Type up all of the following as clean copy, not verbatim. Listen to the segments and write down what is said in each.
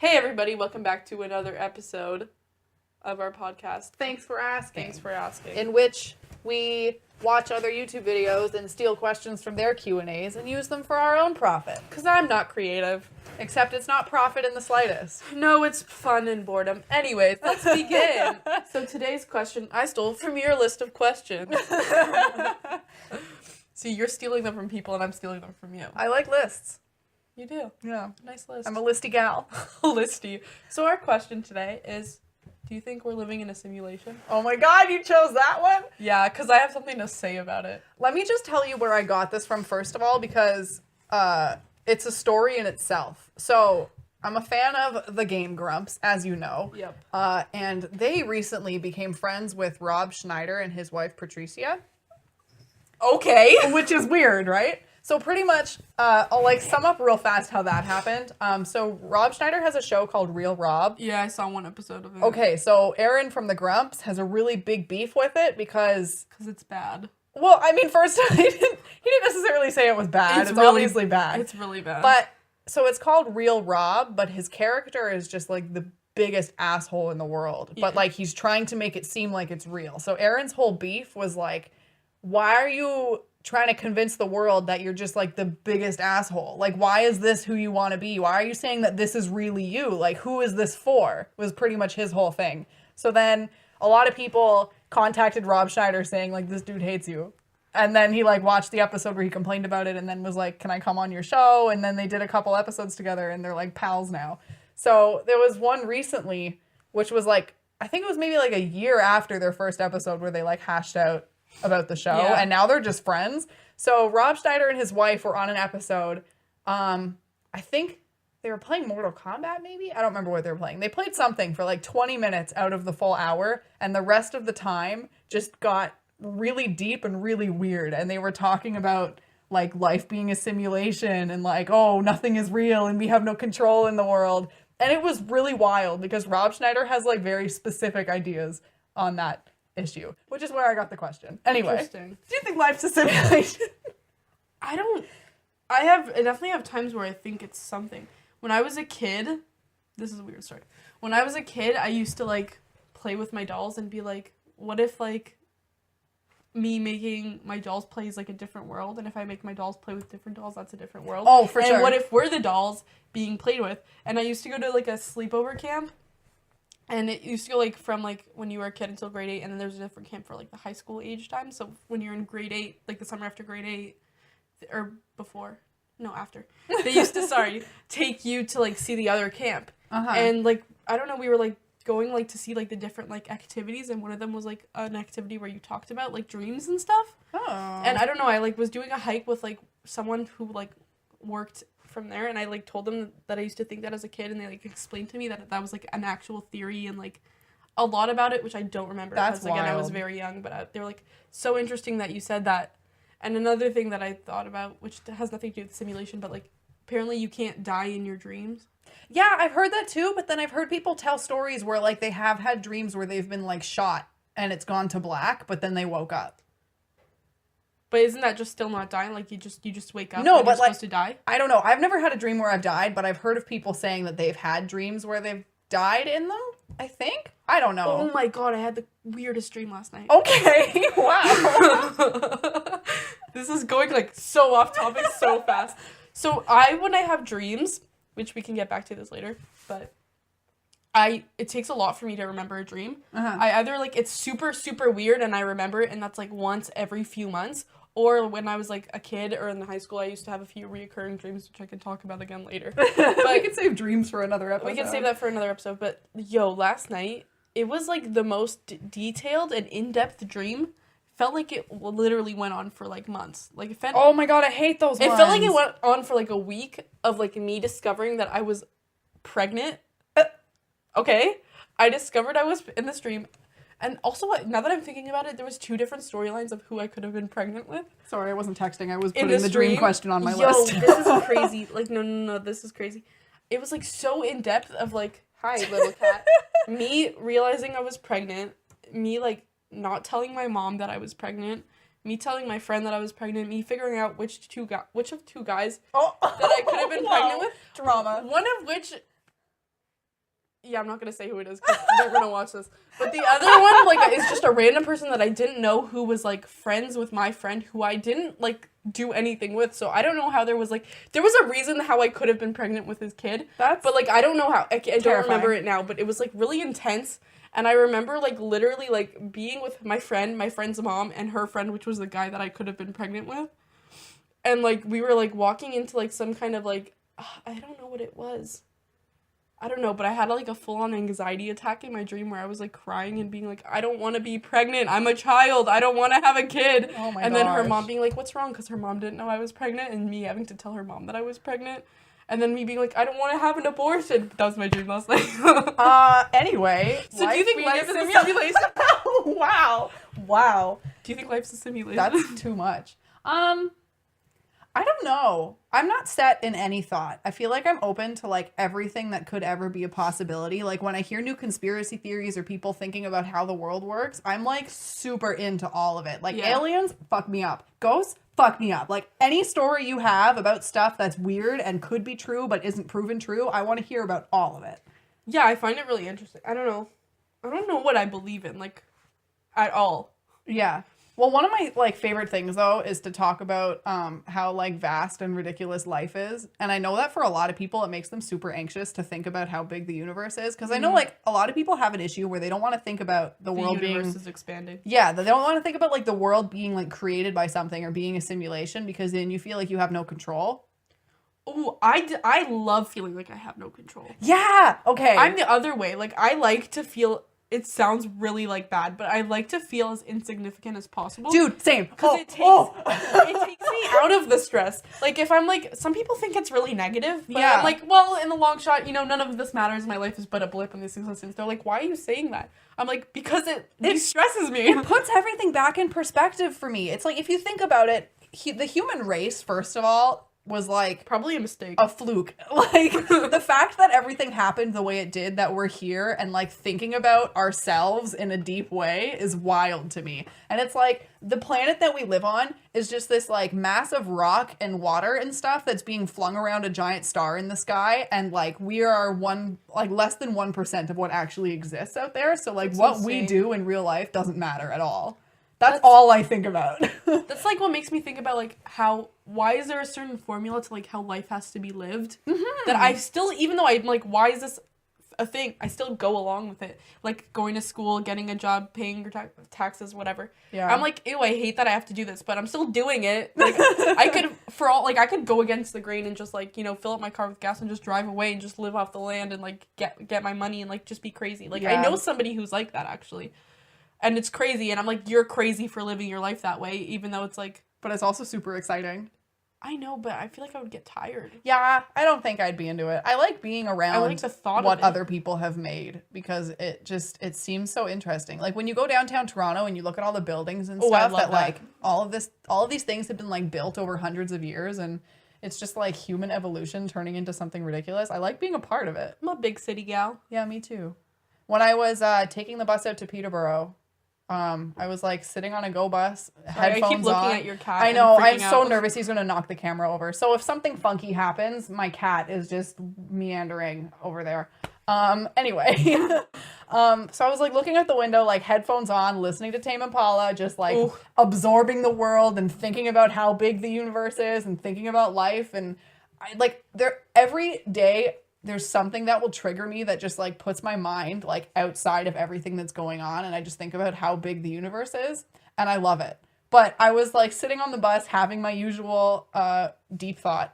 Hey everybody, welcome back to another episode of our podcast. Thanks for asking. Thanks for asking. In which we watch other YouTube videos and steal questions from their Q&As and use them for our own profit. Because I'm not creative. Except it's not profit in the slightest. No, it's fun and boredom. Anyways, let's begin. So today's question I stole from your list of questions. See, you're stealing them from people and I'm stealing them from you. I like lists. You do. Yeah. Nice list. I'm a listy gal. listy. So our question today is, do you think we're living in a simulation? Oh my god, you chose that one? Yeah, because I have something to say about it. Let me just tell you where I got this from first of all, because it's a story in itself. So, I'm a fan of the Game Grumps, as you know. Yep. And they recently became friends with Rob Schneider and his wife Patricia. Okay. Which is weird, right? So pretty much, I'll like sum up real fast how that happened. So Rob Schneider has a show called Real Rob. Yeah, I saw one episode of it. Okay, so Aaron from the Grumps has a really big beef with it because it's bad. Well, I mean, first he didn't necessarily say it was bad. It's really, obviously bad. It's really bad. But so it's called Real Rob, but his character is just like the biggest asshole in the world. Yeah. But like he's trying to make it seem like it's real. So Aaron's whole beef was like, why are you trying to convince the world that you're just like the biggest asshole? Like, why is this who you want to be? Why are you saying that this is really you? Like, who is this for? Was pretty much his whole thing. So then a lot of people contacted Rob Schneider saying like, this dude hates you. And then he like watched the episode where he complained about it and then was like, can I come on your show? And then they did a couple episodes together and they're like pals now. So there was one recently, which was like, I think it was maybe like a year after their first episode where they like hashed out about the show, and now they're just friends. So Rob Schneider and his wife were on an episode. I think they were playing Mortal Kombat, maybe? I don't remember what they were playing. They played something for like 20 minutes out of the full hour, and the rest of the time just got really deep and really weird. And they were talking about like life being a simulation and like, oh, nothing is real and we have no control in the world. And it was really wild because Rob Schneider has like very specific ideas on that issue, which is where I got the question. Anyway, do you think life's a simulation? I definitely have times where I think it's something. When I was a kid, this is a weird story. When I was a kid, I used to like play with my dolls and be like, what if like me making my dolls play is like a different world, and if I make my dolls play with different dolls, that's a different world. Oh, for sure. And what if we're the dolls being played with? And I used to go to like a sleepover camp. And it used to go, like, from, like, when you were a kid until grade 8, and then there's a different camp for, like, the high school age time. So when you're in grade 8, like, the summer after grade 8, or before, no, after, they used to, take you to, like, see the other camp. Uh-huh. And, like, I don't know, we were, like, going, like, to see, like, the different, like, activities, and one of them was, like, an activity where you talked about, like, dreams and stuff. Oh. And I don't know, I, like, was doing a hike with, like, someone who, like, worked from there, and I like told them that I used to think that as a kid, and they like explained to me that was like an actual theory and like a lot about it, which I don't remember. That's because again, wild. I was very young, but they were like, so interesting that you said that. And another thing that I thought about, which has nothing to do with simulation, but like apparently you can't die in your dreams. Yeah, I've heard that too, but then I've heard people tell stories where like they have had dreams where they've been like shot and it's gone to black, but then they woke up. But isn't that just still not dying? Like you just wake up no, and but you're like, supposed to die? I don't know. I've never had a dream where I've died, but I've heard of people saying that they've had dreams where they've died in them, I think. I don't know. Oh my god, I had the weirdest dream last night. Okay, wow. This is going like so off topic so fast. So when I have dreams, which we can get back to this later, but it takes a lot for me to remember a dream. Uh-huh. I either like it's super, super weird and I remember it and that's like once every few months, or when I was like a kid or in high school, I used to have a few reoccurring dreams, which I can talk about again later. But we can save dreams for another episode. We can save that for another episode. But yo, last night, it was like the most detailed and in-depth dream. Felt like it literally went on for like months. Like it felt, oh my god, I hate those ones. It felt like it went on for like a week of like me discovering that I was pregnant. Okay? I discovered I was in this dream. And also, now that I'm thinking about it, there was 2 different storylines of who I could have been pregnant with. Sorry, I wasn't texting. I was putting the dream question on my list. Yo, this is crazy. Like, no, this is crazy. It was, like, so in-depth of, like, hi, little cat. Me realizing I was pregnant. Me, like, not telling my mom that I was pregnant. Me telling my friend that I was pregnant. Me figuring out which of 2 guys that I could have been pregnant with. Drama. One of which Yeah, I'm not gonna say who it is because they're gonna watch this. But the other one, like, is just a random person that I didn't know who was, like, friends with my friend who I didn't, like, do anything with. So I don't know how there was a reason how I could have been pregnant with his kid. But, like, I don't know how. I don't remember it now, but it was, like, really intense. And I remember, like, literally, like, being with my friend's mom, and her friend, which was the guy that I could have been pregnant with. And, like, we were, like, walking into, like, some kind of, like, I don't know what it was. I don't know, but I had like a full-on anxiety attack in my dream where I was like crying and being like, I don't want to be pregnant. I'm a child. I don't want to have a kid. Oh my And then her gosh. mom being like, what's wrong? Because her mom didn't know I was pregnant, and me having to tell her mom that I was pregnant. And then me being like, I don't want to have an abortion. That was my dream last night. Anyway. So do you think life is a simulation? Wow. Do you think life's a simulation? That's too much. I don't know. I'm not set in any thought. I feel like I'm open to like everything that could ever be a possibility. Like when I hear new conspiracy theories or people thinking about how the world works, I'm like super into all of it. Like aliens, fuck me up. Ghosts, fuck me up. Like any story you have about stuff that's weird and could be true but isn't proven true, I want to hear about all of it. Yeah, I find it really interesting. I don't know what I believe in, like, at all. Yeah. Well, one of my like favorite things though is to talk about how like vast and ridiculous life is, and I know that for a lot of people it makes them super anxious to think about how big the universe is, because I know like a lot of people have an issue where they don't want to think about the world being is expanding. Yeah, they don't want to think about like the world being like created by something or being a simulation, because then you feel like you have no control. Oh, I love feeling like I have no control. Yeah. Okay. I'm the other way. Like I like to feel. It sounds really, like, bad, but I like to feel as insignificant as possible. Dude, same. Because it takes me out of the stress. Like, if I'm, like, some people think it's really negative, but I'm like, well, in the long shot, you know, none of this matters. My life is but a blip in this existence. They're like, why are you saying that? I'm like, because it stresses me. It puts everything back in perspective for me. It's like, if you think about it, the human race, first of all, was like probably a mistake, a fluke. Like the fact that everything happened the way it did, that we're here and like thinking about ourselves in a deep way is wild to me. And it's like the planet that we live on is just this like massive rock and water and stuff that's being flung around a giant star in the sky, and like we are less than 1% of what actually exists out there. So like what we do in real life doesn't matter at all. That's all I think about. That's like what makes me think about like why is there a certain formula to like how life has to be lived, that I still, even though I'm like, why is this a thing, I still go along with it. Like going to school, getting a job, paying your taxes, whatever. Yeah. I'm like, ew, I hate that I have to do this, but I'm still doing it. Like I could go against the grain and just like, you know, fill up my car with gas and just drive away and just live off the land and like get my money and like just be crazy. Like I know somebody who's like that actually. And it's crazy, and I'm like, you're crazy for living your life that way, even though it's like... But it's also super exciting. I know, but I feel like I would get tired. Yeah, I don't think I'd be into it. I like being around like the thought what of it. Other people have made, because it seems so interesting. Like when you go downtown Toronto and you look at all the buildings and stuff that like all of these things have been like built over hundreds of years, and it's just like human evolution turning into something ridiculous. I like being a part of it. I'm a big city gal. Yeah, me too. When I was taking the bus out to Peterborough, I was like sitting on a go bus, headphones I keep looking on. at your cat. I know, I'm so nervous he's gonna knock the camera over. So if something funky happens, my cat is just meandering over there. Anyway, so I was like looking out the window, like headphones on, listening to Tame Impala, just like absorbing the world and thinking about how big the universe is and thinking about life. And every day there's something that will trigger me that just like puts my mind like outside of everything that's going on, and I just think about how big the universe is, and I love it. But I was like sitting on the bus having my usual deep thought.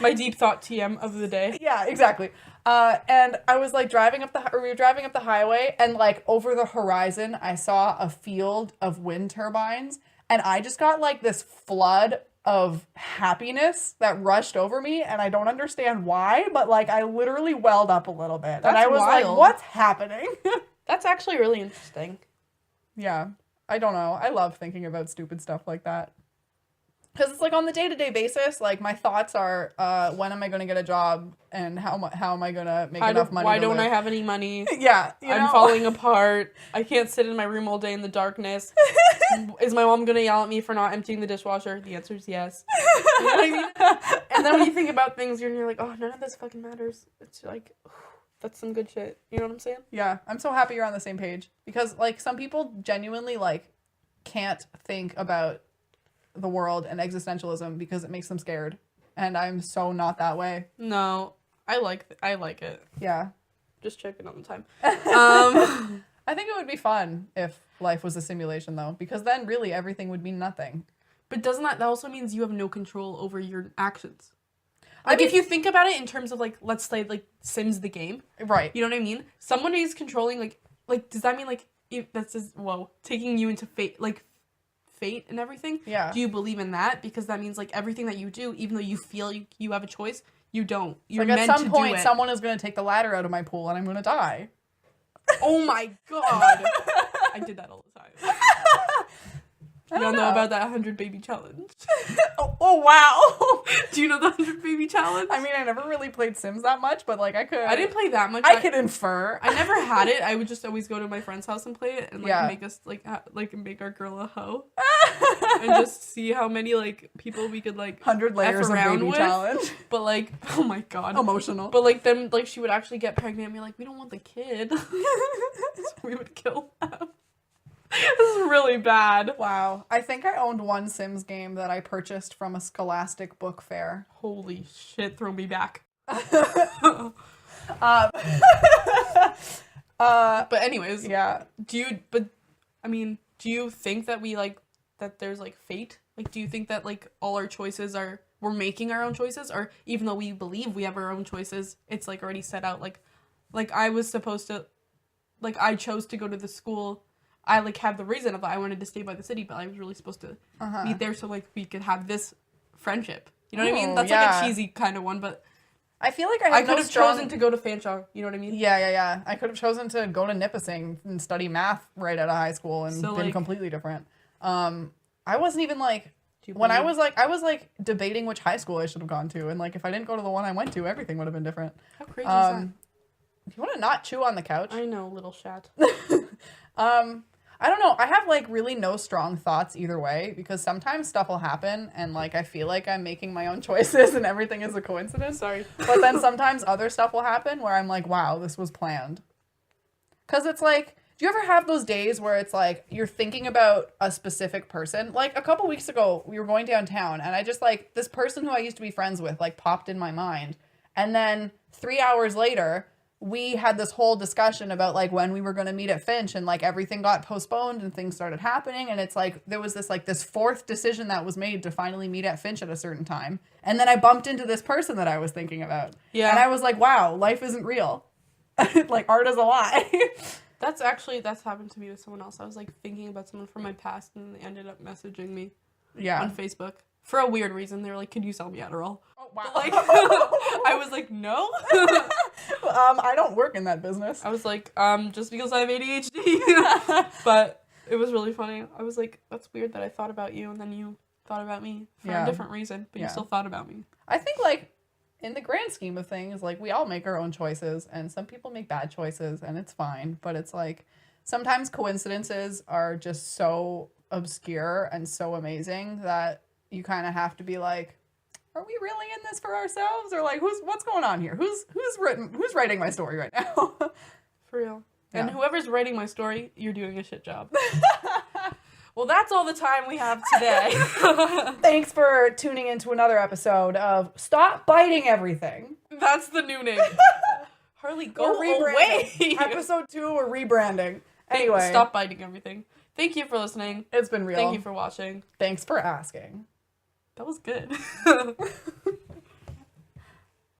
My deep thought TM of the day. Yeah, exactly. And I was like we were driving up the highway, and like over the horizon I saw a field of wind turbines, and I just got like this flood of happiness that rushed over me, and I don't understand why, but like I literally welled up a little bit. And I was wild. Like, what's happening? That's actually really interesting. Yeah, I don't know. I love thinking about stupid stuff like that. Because it's like on the day-to-day basis, like my thoughts are, when am I going to get a job, and how am I going to make enough money? Why don't I have any money? Yeah, I'm falling apart. I can't sit in my room all day in the darkness. Is my mom going to yell at me for not emptying the dishwasher? The answer is yes. You know what I mean? And then when you think about things, you're like, oh, none of this fucking matters. It's like, That's some good shit. You know what I'm saying? Yeah, I'm so happy you're on the same page because like some people genuinely like can't think about the world and existentialism because it makes them scared, and I'm so not that way. No, I like it. Yeah. Just checking on the time. I think it would be fun if life was a simulation though, because then really everything would mean nothing. But doesn't that also means you have no control over your actions? I Like, mean- if you think about it in terms of, like, let's say, like, Sims the game. Right. You know what I mean? Someone is controlling, like, does that mean, like, that's just, whoa, taking you into fate and everything? Yeah. Do you believe in that? Because that means, like, everything that you do, even though you feel you have a choice, you don't. You're Like meant at some to point do it. someone is going to take the ladder out of my pool and I'm going to die. Oh my god. I did that all the time. I Y'all don't know about that 100 baby challenge? Oh wow. Do you know the 100 baby challenge? I mean, I never really played Sims that much, but like I could. I didn't play that much. I could infer. I never had it. I would just always go to my friend's house and play it, and like Yeah. make us make our girl a hoe, and just see how many like people we could like 100 layers of around baby with. challenge. But like, oh my god, Emotional. But like then like she would actually get pregnant and be like, we don't want the kid, so we would kill them. This is really bad. Wow. I think I owned one Sims game that I purchased from a Scholastic book fair. Holy shit, throw me back. Um, But anyways, yeah. do you think that that there's like fate? Like, do you think that like all our choices we're making our own choices, or even though we believe we have our own choices, it's like already set out? Like I was supposed to, like I chose to go to the school. I like have the reason of I wanted to stay by the city, but I was really supposed to meet there so like we could have this friendship. You know what I mean? Oh, That's yeah. like a cheesy kind of one, but I feel like I have could no have strong... chosen to go to Fanshawe. You know what I mean? Yeah. I could have chosen to go to Nipissing and study math right out of high school and So, been like- completely different. I wasn't even like Do you when I believe- was like debating which high school I should have gone to, and like if I didn't go to the one I went to, everything would have been different. How crazy is that? Do you want to not chew on the couch? I know, little shat. I don't know. I have like really no strong thoughts either way because sometimes stuff will happen and like I feel like I'm making my own choices and everything is a coincidence. Sorry. But then sometimes other stuff will happen where I'm like, wow, this was planned. Because it's like, do you ever have those days where it's like you're thinking about a specific person? Like a couple weeks ago, we were going downtown and I just like this person who I used to be friends with like popped in my mind. And then 3 hours later, we had this whole discussion about like when we were going to meet at Finch and like everything got postponed and things started happening. And it's like there was this fourth decision that was made to finally meet at Finch at a certain time. And then I bumped into this person that I was thinking about. Yeah. And I was like, wow, life isn't real. Like art is a lie. That's happened to me with someone else. I was like thinking about someone from my past and they ended up messaging me Yeah. on Facebook for a weird reason. They were like, "Could you sell me Adderall?" Oh, wow. Like I was like, "No." I don't work in that business. I was like, just because I have ADHD. But it was really funny. I was like, that's weird that I thought about you and then you thought about me for Yeah. a different reason, but Yeah. you still thought about me. I think like in the grand scheme of things, like we all make our own choices and some people make bad choices and it's fine. But it's like sometimes coincidences are just so obscure and so amazing that you kind of have to be like, are we really in this for ourselves? Or like what's going on here? Who's writing my story right now? For real. And Yeah. whoever's writing my story, you're doing a shit job. Well, that's all the time we have today. Thanks for tuning into another episode of Stop Biting Everything. That's the new name. Harley, go We're away. rebranding. Episode 2, we're rebranding. Anyway, Stop biting everything. Thank you for listening. It's been real. Thank you for watching. Thanks for asking. That was good.